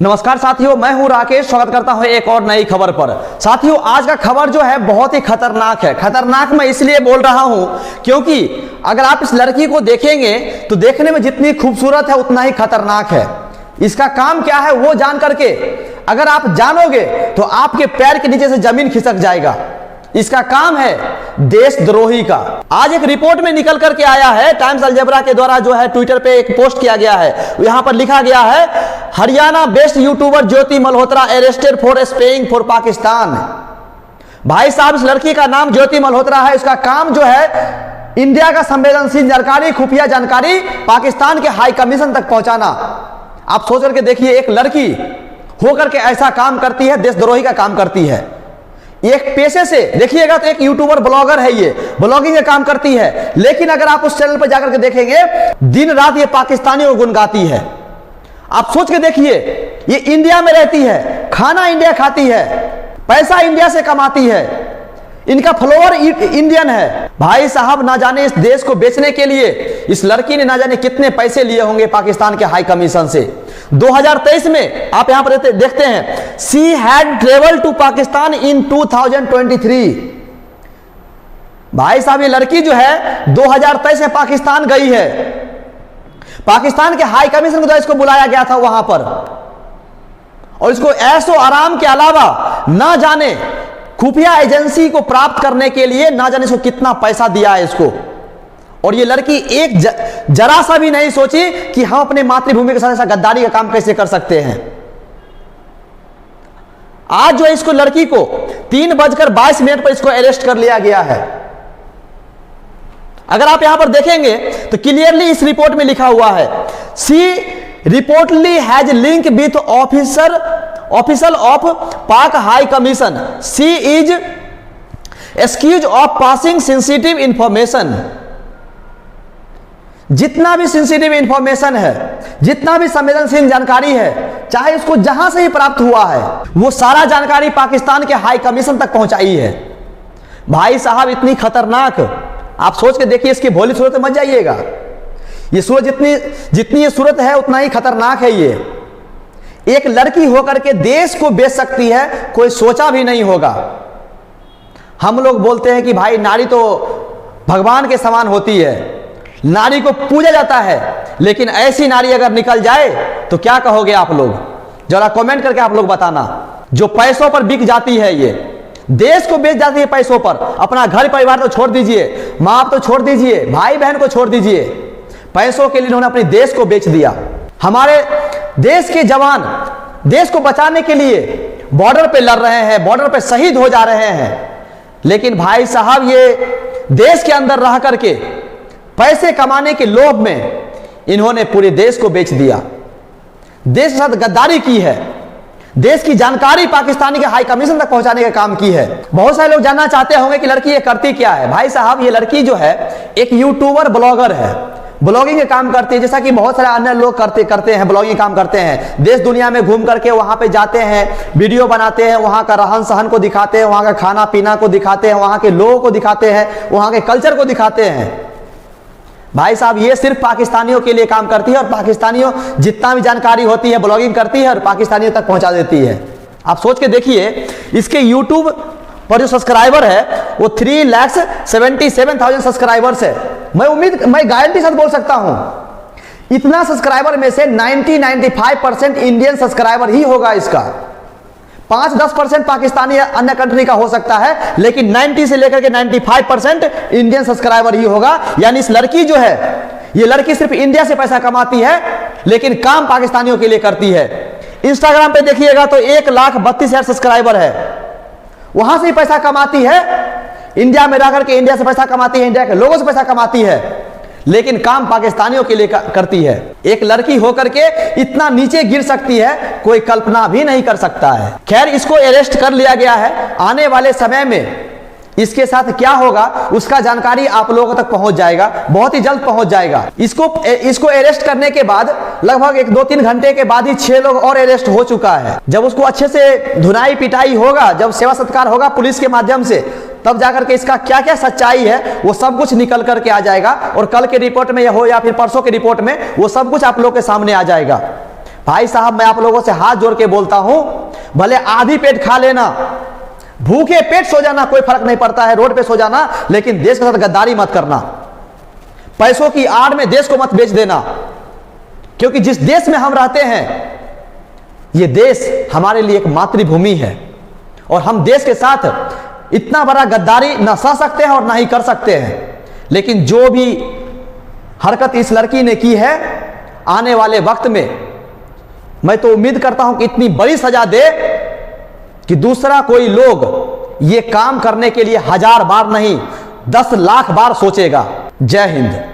नमस्कार साथियों, मैं हूं राकेश। स्वागत करता हूं एक और नई खबर पर। साथियों, आज का खबर जो है बहुत ही खतरनाक है। खतरनाक मैं इसलिए बोल रहा हूं क्योंकि अगर आप इस लड़की को देखेंगे तो देखने में जितनी खूबसूरत है उतना ही खतरनाक है। इसका काम क्या है वो जान करके अगर आप जानोगे तो आपके पैर के नीचे से जमीन खिसक जाएगा। इसका काम है देशद्रोही का। आज एक रिपोर्ट में निकल करके आया है, टाइम्स अलजेब्रा के द्वारा जो है ट्विटर पे एक पोस्ट किया गया है। यहां पर लिखा गया है, Haryana based YouTuber Jyoti Malhotra arrested for spying for Pakistan. भाई साहब, इस लड़की का नाम ज्योति मल्होत्रा है। इसका काम जो है इंडिया का संवेदनशील जानकारी, खुफिया जानकारी पाकिस्तान के हाई कमीशन तक पहुंचाना। आप सोच करके देखिए, एक लड़की होकर के ऐसा काम करती है, देशद्रोही का काम करती है। एक पेशे से देखिएगा तो एक यूट्यूबर ब्लॉगर है, ये ब्लॉगिंग का काम करती है। लेकिन अगर आप उस चैनल पर जाकर के देखेंगे, दिन रात ये पाकिस्तानियों को गुण गाती है। आप सोच के देखिए, ये इंडिया में रहती है, खाना इंडिया खाती है, पैसा इंडिया से कमाती है, इनका फॉलोअर इंडियन है। भाई साहब, ना जाने इस देश को बेचने के लिए इस लड़की ने ना जाने कितने पैसे लिए होंगे पाकिस्तान के हाई कमीशन से। 2023 में आप यहां पर देखते हैं, she had travel to Pakistan in 2023। भाई साहब, ये लड़की जो है 2023 में पाकिस्तान गई है। पाकिस्तान के हाई कमीशन को तो इसको बुलाया गया था वहां पर, और इसको ऐशो आराम के अलावा ना जाने खुफिया एजेंसी को प्राप्त करने के लिए ना जाने इसको कितना पैसा दिया है इसको। और ये लड़की एक जरा सा भी नहीं सोची कि हम अपने मातृभूमि के साथ ऐसा गद्दारी का काम कैसे कर सकते हैं। आज जो इसको लड़की को 3:22 पर इसको अरेस्ट कर लिया गया है। अगर आप यहां पर देखेंगे तो क्लियरली इस रिपोर्ट में लिखा हुआ है, she reportedly has link with officer of Pak high commission. She is accused of passing sensitive information. जितना भी सेंसिटिव इंफॉर्मेशन है, जितना भी संवेदनशील जानकारी है, चाहे उसको जहां से ही प्राप्त हुआ है, वो सारा जानकारी पाकिस्तान के हाई कमीशन तक पहुंचाई है। भाई साहब, इतनी खतरनाक, आप सोच के देखिए, इसकी भोली सूरत मत जाइएगा। ये सूरत जितनी ये सूरत है उतना ही खतरनाक है। ये एक लड़की होकर के देश को बेच सकती है, कोई सोचा भी नहीं होगा। हम लोग बोलते हैं कि भाई नारी तो भगवान के समान होती है, नारी को पूजा जाता है, लेकिन ऐसी नारी अगर निकल जाए तो क्या कहोगे आप लोग? जरा कमेंट करके आप लोग बताना। जो पैसों पर बिक जाती है, ये देश को बेच जाती है पैसों पर। अपना घर परिवार तो छोड़ दीजिए, माँ बाप तो छोड़ दीजिए, भाई बहन को छोड़ दीजिए, पैसों के लिए उन्होंने अपने देश को बेच दिया। हमारे देश के जवान देश को बचाने के लिए बॉर्डर पे लड़ रहे हैं, बॉर्डर पे शहीद हो जा रहे हैं, लेकिन भाई साहब, ये देश के अंदर रह करके पैसे कमाने के लोभ में इन्होंने पूरे देश को बेच दिया। देश के साथ गद्दारी की है, देश की जानकारी पाकिस्तानी के हाई कमीशन तक पहुंचाने का काम की है। बहुत सारे लोग जानना चाहते होंगे कि लड़की ये करती क्या है। भाई साहब, ये लड़की जो है एक यूट्यूबर ब्लॉगर है, ब्लॉगिंग का काम करती है। जैसा कि बहुत सारे अन्य लोग करते हैं, ब्लॉगिंग काम करते हैं, देश दुनिया में घूम करके वहां पे जाते हैं, वीडियो बनाते हैं, वहां का रहन सहन को दिखाते हैं, वहां का खाना पीना को दिखाते हैं, वहां के लोगों को दिखाते हैं, वहां के कल्चर को दिखाते हैं। भाई साहब, ये सिर्फ पाकिस्तानियों के लिए काम करती है, और पाकिस्तानियों जितना भी जानकारी होती है ब्लॉगिंग करती है और पाकिस्तानियों तक पहुंचा देती है। आप सोच के देखिए, इसके यूट्यूब पर जो सब्सक्राइबर है वो 3,77,000 सब्सक्राइबर्स है। मैं गारंटी साथ बोल सकता हूं, इतना सब्सक्राइबर में से 90-95% इंडियन सब्सक्राइबर ही होगा इसका। 5-10% पाकिस्तानी या अन्य कंट्री का हो सकता है, लेकिन 90 से लेकर के 95% इंडियन सब्सक्राइबर ही होगा। यानी इस लड़की जो है, ये लड़की सिर्फ इंडिया से पैसा कमाती है, लेकिन काम पाकिस्तानियों के लिए करती है। इंस्टाग्राम पे देखिएगा तो 1,32,000 सब्सक्राइबर है, वहां से ही पैसा कमाती है, इंडिया में रहकर के इंडिया से पैसा कमाती है, इंडिया के लोगों से पैसा कमाती है, लेकिन काम पाकिस्तानियों के लिए करती है। एक लड़की होकर के इतना नीचे गिर सकती है, कोई कल्पना भी नहीं कर सकता है। खैर, इसको अरेस्ट कर लिया गया है। आने वाले समय में इसके साथ क्या होगा उसका जानकारी आप लोगों तक पहुंच जाएगा, बहुत ही जल्द पहुंच जाएगा। इसको अरेस्ट करने के बाद लगभग 1-2-3 घंटे के बाद ही 6 लोग और अरेस्ट हो चुका है। जब उसको अच्छे से धुनाई पिटाई होगा, जब सेवा सत्कार होगा पुलिस के माध्यम से, तब जाकर के इसका क्या क्या सच्चाई है वो सब कुछ निकल करके आ जाएगा। और कल के रिपोर्ट में हो या फिर परसों के रिपोर्ट में वो सब कुछ आप लोग के सामने आ जाएगा। भाई साहब, मैं आप लोगों से हाथ जोड़ के बोलता हूं, भले आधी पेट खा लेना, भूखे पेट सो जाना, कोई फर्क नहीं पड़ता है, रोड पे सो जाना, लेकिन देश के साथ गद्दारी मत करना। पैसों की आड़ में देश को मत बेच देना, क्योंकि जिस देश में हम रहते हैं, यह देश हमारे लिए एक मातृभूमि है, और हम देश के साथ इतना बड़ा गद्दारी ना सह सकते हैं और ना ही कर सकते हैं। लेकिन जो भी हरकत इस लड़की ने की है, आने वाले वक्त में मैं तो उम्मीद करता हूं कि इतनी बड़ी सजा दे कि दूसरा कोई लोग ये काम करने के लिए 1000 बार नहीं 10 लाख बार सोचेगा। जय हिंद।